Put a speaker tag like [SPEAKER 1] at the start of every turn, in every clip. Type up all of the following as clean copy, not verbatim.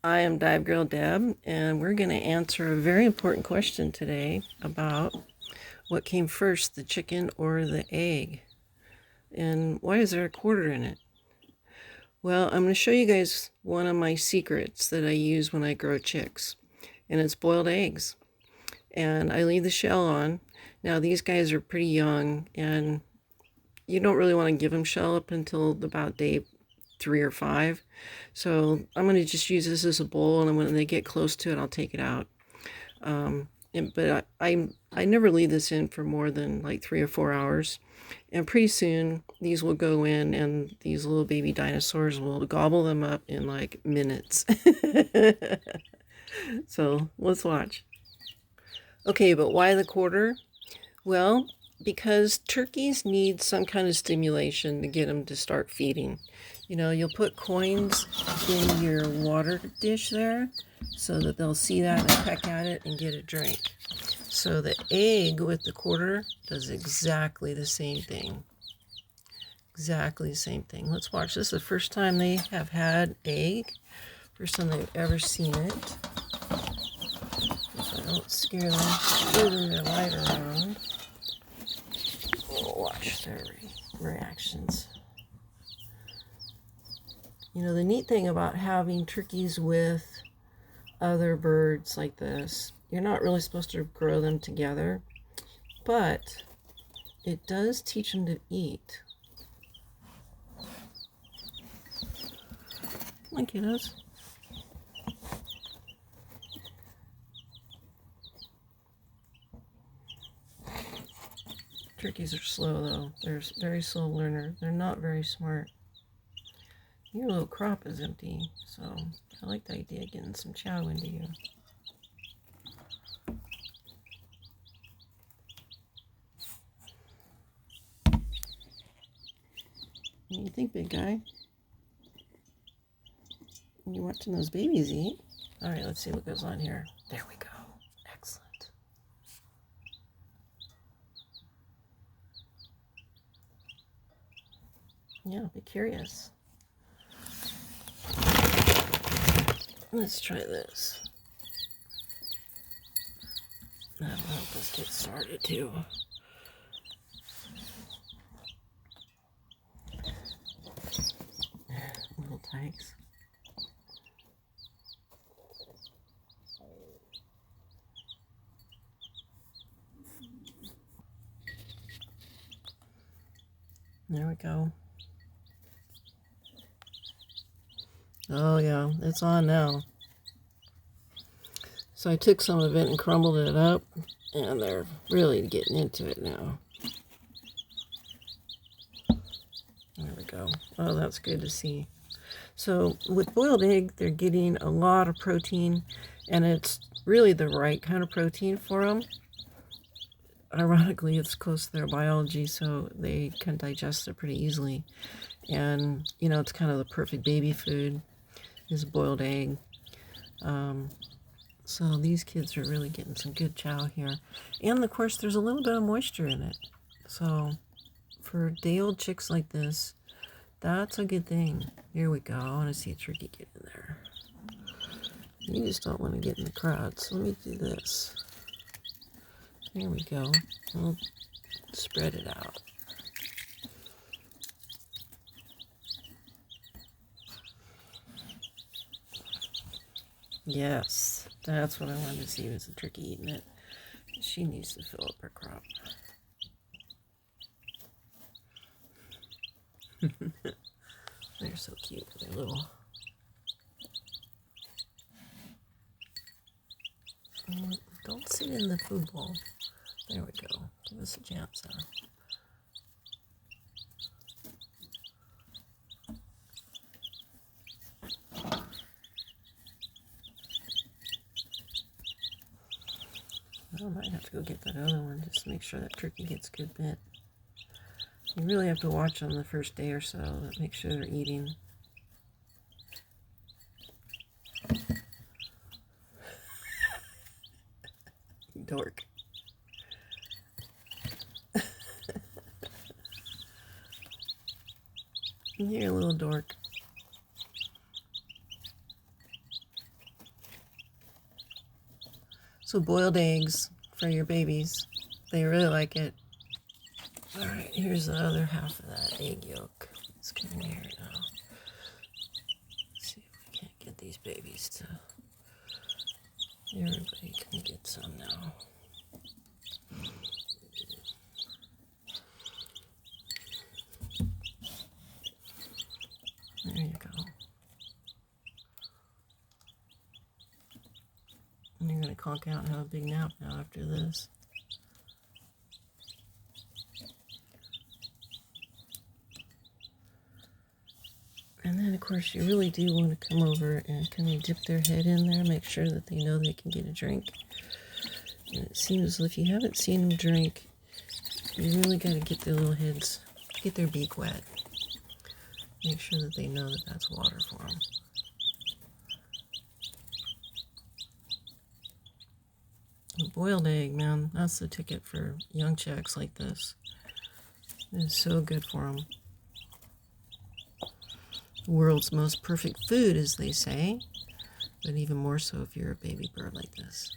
[SPEAKER 1] I am Dive Girl Deb, and we're going to answer a very important question today about what came first, the chicken or the egg, and why is there a quarter in it? Well, I'm going to show you guys one of my secrets that I use when I grow chicks, and it's boiled eggs. And I leave the shell on. Now, these guys are pretty young, and you don't really want to give them shell up until about day 3 or 5. So I'm going to just use this as a bowl, and when they get close to it, I'll take it out. But I never leave this in for more than like 3 or 4 hours. And pretty soon, these will go in, and these little baby dinosaurs will gobble them up in like minutes. So let's watch. Okay, but why the quarter? Well, because turkeys need some kind of stimulation to get them to start feeding. You know, you'll put coins in your water dish there so that they'll see that and peck at it and get a drink. So the egg with the quarter does exactly the same thing. Exactly the same thing. Let's watch. This is the first time they have had egg. First time they've ever seen it. If I don't scare them, moving their light around. Watch their reactions. You know, the neat thing about having turkeys with other birds like this, you're not really supposed to grow them together, but it does teach them to eat. Come on, kiddos. Turkeys are slow, though. They're very slow learner. They're not very smart. Your little crop is empty, so I like the idea of getting some chow into you. What do you think, big guy? You're watching those babies eat. All right, let's see what goes on here. There we go. Excellent. Yeah, be curious. Let's try this. That'll help us get started too. Little tykes. There we go. Oh yeah, it's on now. So I took some of it and crumbled it up, and they're really getting into it now. There we go. Oh, that's good to see. So with boiled egg, they're getting a lot of protein, and it's really the right kind of protein for them. Ironically, it's close to their biology, so they can digest it pretty easily. And, you know, it's kind of the perfect baby food is boiled egg. So these kids are really getting some good chow here. And, of course, there's a little bit of moisture in it. So for day-old chicks like this, that's a good thing. Here we go. I want to see a turkey get in there. You just don't want to get in the crowd, so let me do this. Here we go. We'll spread it out. Yes, that's what I wanted to see, was the turkey eating it. She needs to fill up her crop. They're so cute. They're little. Don't sit in the food bowl. There we go. Give us a chance now. I might have to go get that other one just to make sure that turkey gets a good bit. You really have to watch them the first day or so to make sure they're eating. Dork. You're a little dork. So boiled eggs for your babies. They really like it. All right, here's the other half of that egg yolk. Let's come in here now. Let's see if we can't get these babies to... Everybody can get some now. There you go. And you're going to conk out and have a big nap now after this. And then, of course, you really do want to come over and kind of dip their head in there, make sure that they know they can get a drink. And it seems if you haven't seen them drink, you really got to get their little heads, get their beak wet. Make sure that they know that that's water for them. A boiled egg, man, that's the ticket for young chicks like this. It is so good for them. The world's most perfect food, as they say, but even more so if you're a baby bird like this.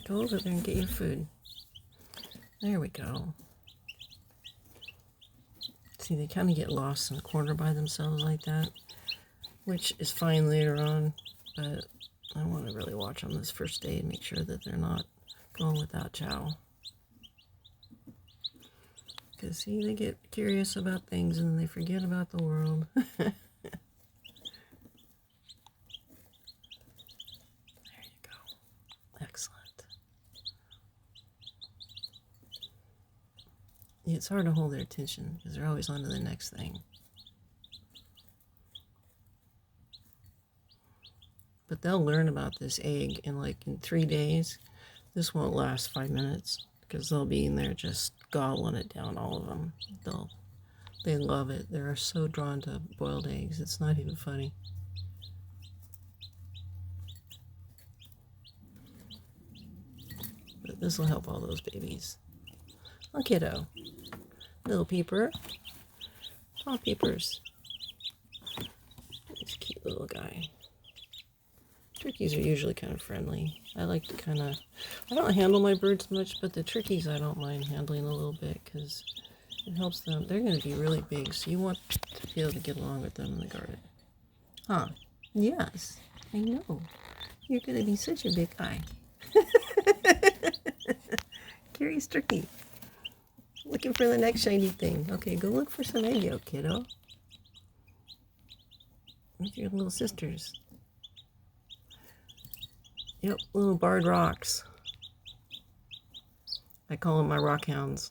[SPEAKER 1] Go over there and get your food. There we go. See, they kind of get lost in the corner by themselves like that, which is fine later on, but I want to really watch on this first day and make sure that they're not going without chow. Because, see, they get curious about things and they forget about the world. There you go. Excellent. It's hard to hold their attention because they're always on to the next thing. But they'll learn about this egg in 3 days. This won't last 5 minutes because they'll be in there just gobbling it down, all of them. They love it. They're so drawn to boiled eggs. It's not even funny. But this will help all those babies. Oh, kiddo. Little peeper. Aw, peepers. He's a cute little guy. Turkeys are usually kind of friendly. I like to I don't handle my birds much, but the turkeys I don't mind handling a little bit because it helps them. They're going to be really big, so you want to be able to get along with them in the garden. Huh? Yes, I know. You're going to be such a big guy. Curious turkey. Looking for the next shiny thing. Okay, go look for some egg yolk, kiddo. With your little sisters. Yep, little barred rocks. I call them my rock hounds.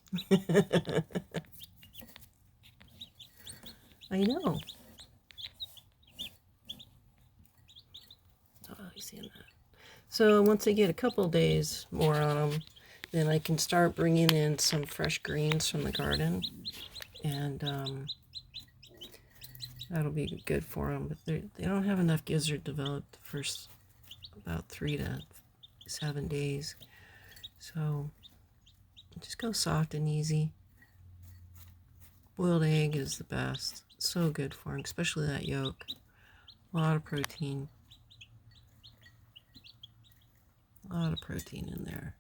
[SPEAKER 1] I know. Oh, you seeing that? So once I get a couple days more on them, then I can start bringing in some fresh greens from the garden, and that'll be good for them. But they don't have enough gizzard developed the first about 3 to 7 days, so just go soft and easy. Boiled egg is the best. So good for them, especially that yolk. A lot of protein. A lot of protein in there.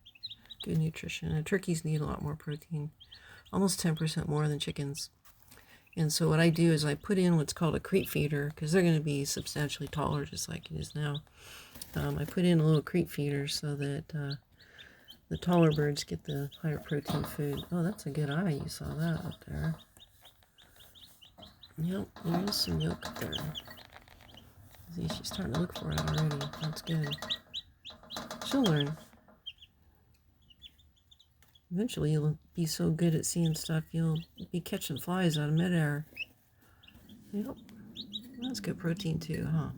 [SPEAKER 1] Good nutrition. And turkeys need a lot more protein. Almost 10% more than chickens. And so what I do is I put in what's called a creep feeder, because they're going to be substantially taller just like it is now. I put in a little creep feeder so that the taller birds get the higher protein food. Oh, that's a good eye. You saw that up there. Yep, there is some yolk up there. See, she's starting to look for it already. That's good. She'll learn. Eventually you'll be so good at seeing stuff you'll be catching flies out of midair. Yep. That's good protein too, huh?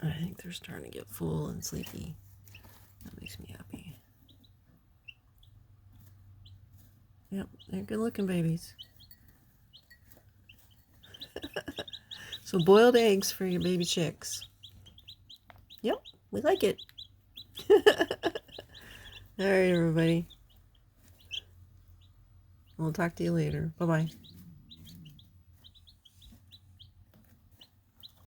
[SPEAKER 1] I think they're starting to get full and sleepy. That makes me happy. Yep, they're good looking babies. So boiled eggs for your baby chicks. Yep, we like it. All right, everybody. We'll talk to you later. Bye-bye.